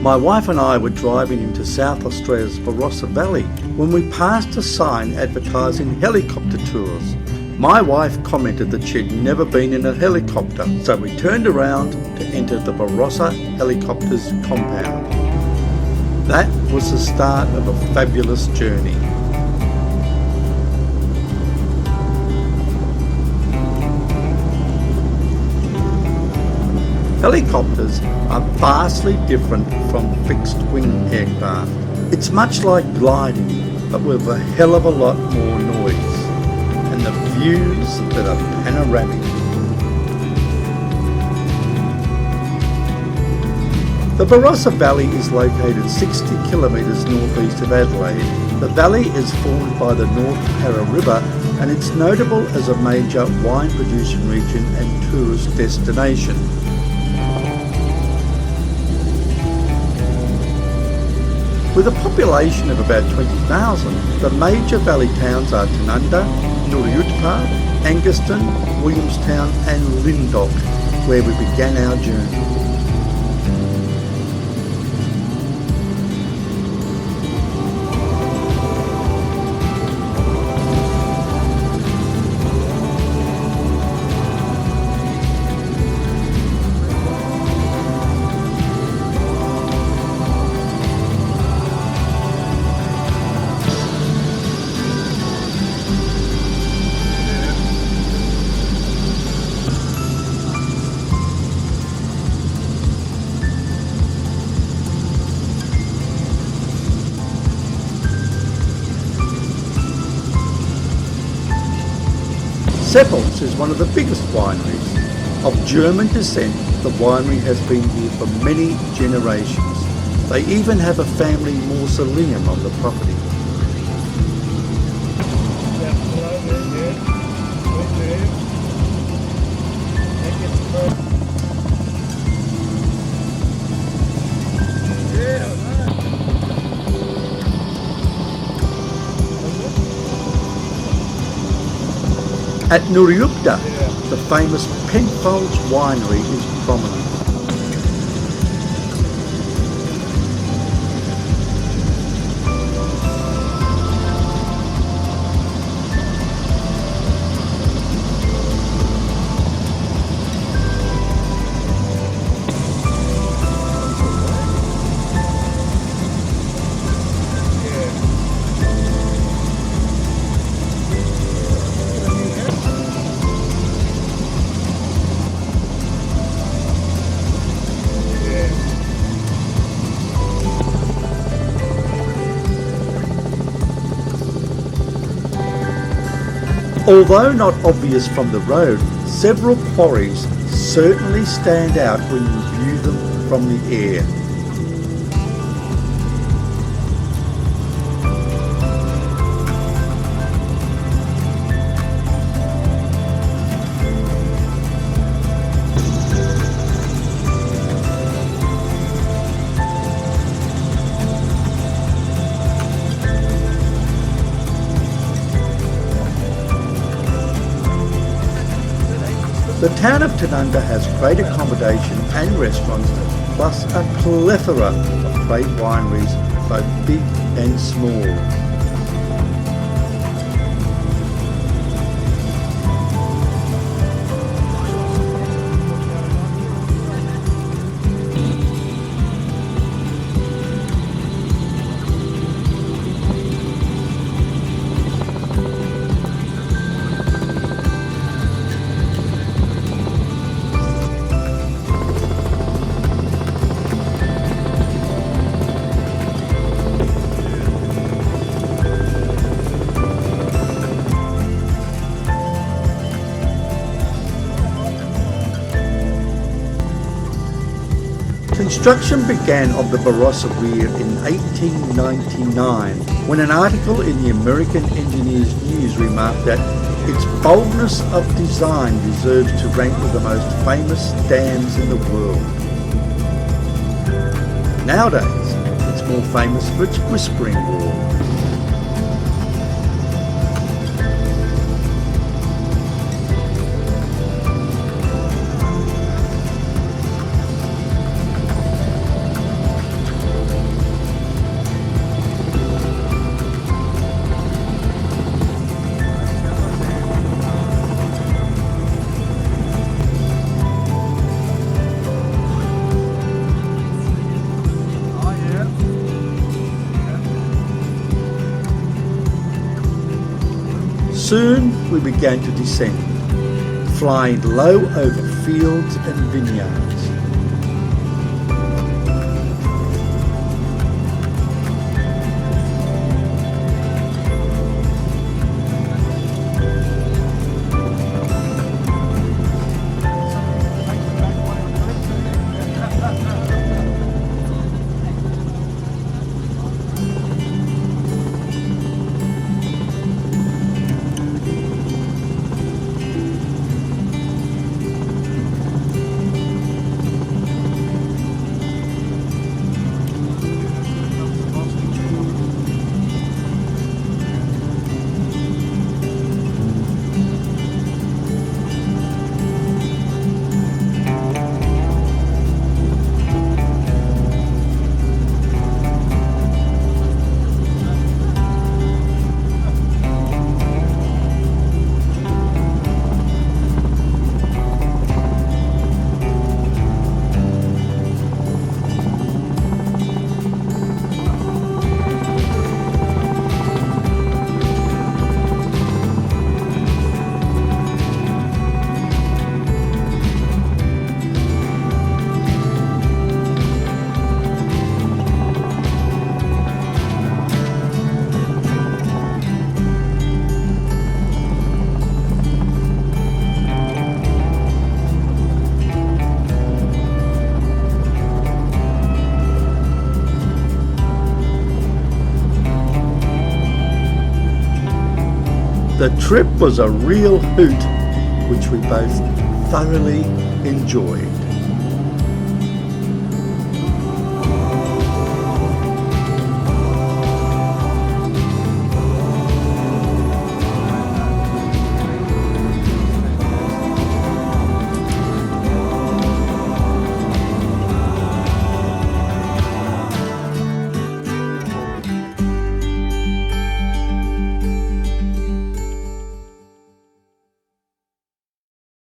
My wife and I were driving into South Australia's Barossa Valley when we passed a sign advertising helicopter tours. My wife commented that she'd never been in a helicopter, so we turned around to enter the Barossa Helicopters compound. That was the start of a fabulous journey. Helicopters are vastly different from fixed-wing aircraft. It's much like gliding, but with a hell of a lot more noise, and the views that are panoramic. The Barossa Valley is located 60 kilometres northeast of Adelaide. The valley is formed by the North Para River, and it's notable as a major wine producing region and tourist destination. With a population of about 20,000, the major valley towns are Tanunda, Nuriyutpa, Angaston, Williamstown and Lyndoch, where we began our journey. Seppels is one of the biggest wineries. Of German descent, the winery has been here for many generations. They even have a family mausoleum on the property. At Nuriyutpa, the famous Penfolds winery is prominent. Although not obvious from the road, several quarries certainly stand out when you view them from the air. The town of Tanunda has great accommodation and restaurants, plus a plethora of great wineries, both big and small. Construction began of the Barossa Weir in 1899 when an article in the American Engineers News remarked that its boldness of design deserves to rank with the most famous dams in the world. Nowadays, it's more famous for its whispering wall. Soon we began to descend, flying low over fields and vineyards. The trip was a real hoot, which we both thoroughly enjoyed.